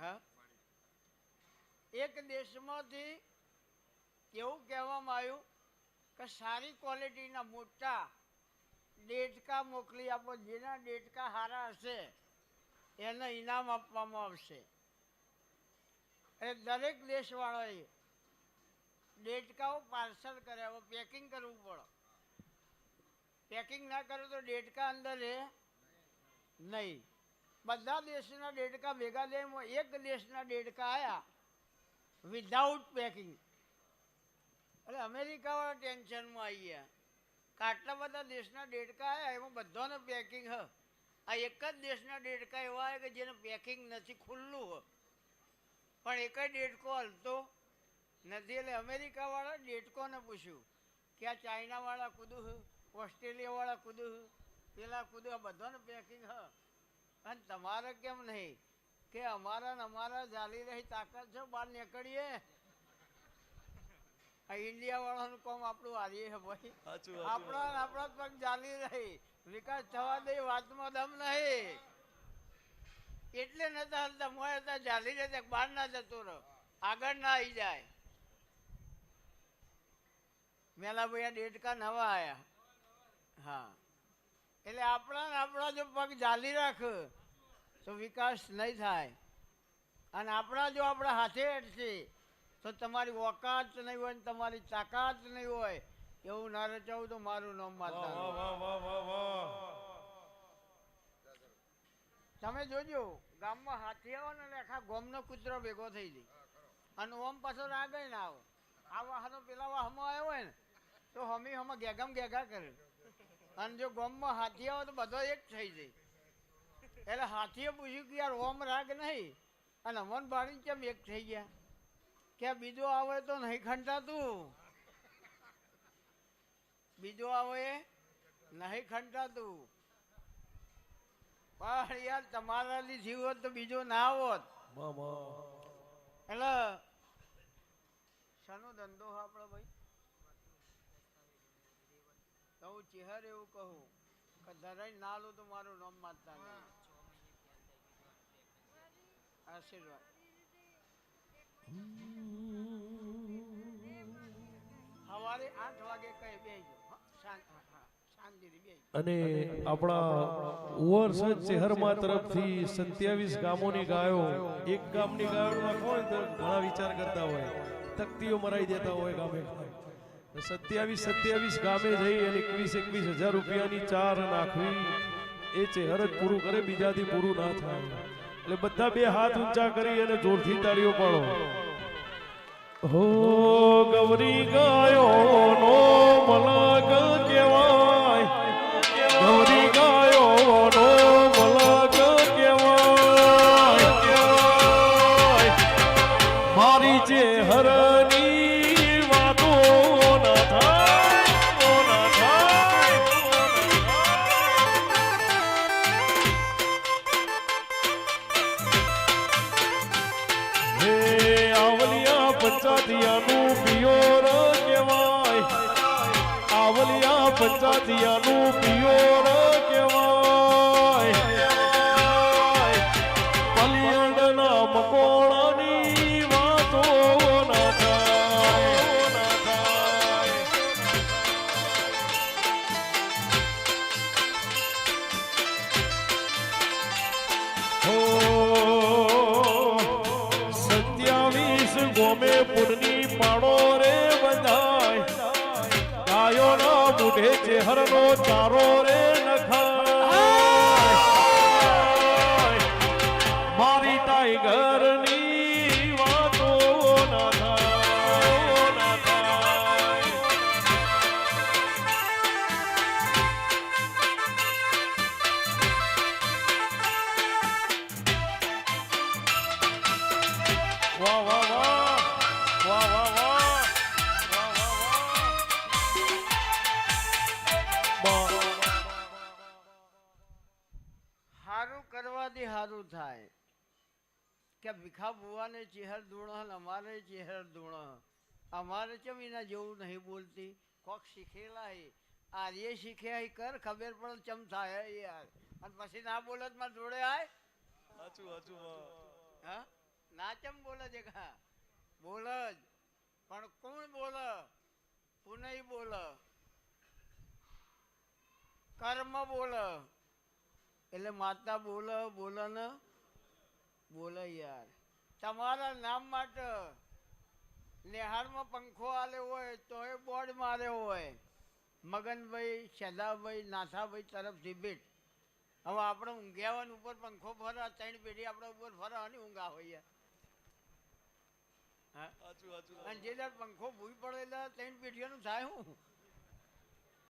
હા, એક દેશમાંથી એવું કહેવામાં આવ્યું કે સારી ક્વોલિટીના મોટા ડેટકા મોકલી આપો, જેના ડેટકા સારા હશે એને ઇનામ આપવામાં આવશે. એ દરેક દેશવાળાએ ડેટકાઓ પાર્સલ કર્યા, હવે પેકિંગ કરવું પડે. પેકિંગ ના કરો તો ડેટકા અંદર રહે નહીં. બધા દેશના ડેટકા ભેગા થયા, એક દેશના ડેટકા આવ્યા વિધાઉટ પેકિંગ. એટલે અમેરિકાવાળા ટેન્શનમાં આવી ગયા કે આટલા બધા દેશના ડેટકા આવ્યા, એમાં બધાને પેકિંગ હ. આ એક જ દેશના ડેટકા એવા હોય કે જેને પેકિંગ નથી, ખુલ્લું હોય, પણ એક જ ડેટકો હલતો નથી. એટલે અમેરિકાવાળા ડેટકોને પૂછ્યું કે આ ચાઇનાવાળા કૂદું, ઓસ્ટ્રેલિયાવાળા કૂદું, પેલા કૂદું, આ બધાને પેકિંગ હ, અને તમારે કેમ નહીં? કે અમારા ચાલી રહી તાકાત છે, બહાર નીકળીએ. આ ઇન્ડિયા વાળાનું કામ આપણું હારીએ છે ભાઈ. આપણા પગ ચાલી રહી, વિકાસ થવા દે, વાતમાં દમ નહીં. એટલે નતા હાલતા, મોય હતા ચાલી રહેતા, બહાર ના જતો રહો, આગળ ના આવી જાય. મેલા ભાઈ ડેટકા નવા આયા. હા, એટલે આપણા જો પગ ચાલી રાખ તો વિકાસ નહીં થાય. અને આપણા જો આપણા હાથે અડશે તો તમારી ઓકાત નહીં હોય, તમારી તાકાત નહીં હોય. એવું ના રચાવું તો મારું નામ માતા. તમે જોજો, ગામમાં હાથી આવો ને આખા ગામનો કૂતરો ભેગો થઈ જાય, અને ઓમ પાછો આગળ ના આવો. આ વાહનો પેલા વાહમાં આવ્યો હોય ને તો હમી ગેગામ ગેગા કરે. અને જો ગામમાં હાથી આવે તો બધો એક થઈ જાય. એટલે હાથીએ પૂછ્યું કે યાર ઓમ રાગ નહીં અને અમન બાળી કેમ એક થઈ ગયા? કે બીજો આવે તો નહીં ખંટાતું, બીજો આવે નહીં ખંટાતું. પણ યાર તમારાથી જીવ હોત તો બીજો ના હોત. એટલે શાનો ધંધો આપણો ભાઈ? તો હું ચહેર એવું કહું કે ધરાઈ ના લો તો મારું નામ માનતા નહીં. આશીર્વાદ. સવારે 8 વાગે કઈ બેસજો, શાંતિથી બેસજો. અને આપણા ઓવરસેજ શહેરમાં તરફથી 27 ગામોની ગાયો, એક ગામની ગાયો નાખો ને તો ઘણા વિચાર કરતા હોય, તકતીઓ મરાઈ દેતા હોય ગામે. 27 ગામે જઈ અને 21,000 રૂપિયાની ચાર નાખવી એ ચહેર જ પૂરું કરે, બીજાથી પૂરું ના થાય. એટલે બધા બે હાથ ઊંચા કરી અને જોરથી તાળીઓ પાડો. હો ગૌરી ગાયો નો મલક કહેવાય, ગૌરી ગાયો નો મલક કહેવાય. મારી ચહેરની વાતો ના થાય, ના થાય. હે આવલિયા પંચાતિયાનું પિયોર કહેવાય, આવલિયા પંચાતિયાનું પિયોર કહેવાય. પલિયડના મકોણાની વાતો ના થાય, ના થાય. હો 27 ગોમે પુરની પાડો રે બંધાય, ગાયોના મૂઢે ચહેરનો ચારો રે નખાય. મારી ટાઈગરની વાતો ના થાય, ના થાય. વાહ વાહ વાહ, વાહ વાહ વાહ, વાહ વાહ વાહ. હારું કરવાથી હારું થાય. કે ભીખા બુવાને ચહેર ધૂણ, અમારે ચહેર ધૂણ. અમારે કેમ એના જેવું નહીં બોલતી? કોક શીખેલા હે, આર્ય શીખ્યા હે, કર ખબર પડે ચમ થાય યાર. અને પછી ના બોલત માં જોડે આય. હાચું હાચું. હા, નાચમ બોલે છે કા બોલ જ પણ કોણ બોલે પુનઃ બોલે કર્મ બોલે એટલે માતા બોલે બોલે ને બોલે યાર તમારા નામ માટે નેહારમાં પંખો આલ્યો હોય તો એ બોર્ડ માર્યો હોય મગનભાઈ સદાભાઈ નાથાભાઈ તરફથી ભેટ હવે આપણે ઊંઘ્યાવાનું ઉપર પંખો ફરે 3 પેઢી આપણે ઉપર ફરે અને ઊંઘા હોઈએ હા અને જે દર પંખો ભૂઈ પડે એટલે 3 પેઢીઓનું થાય હું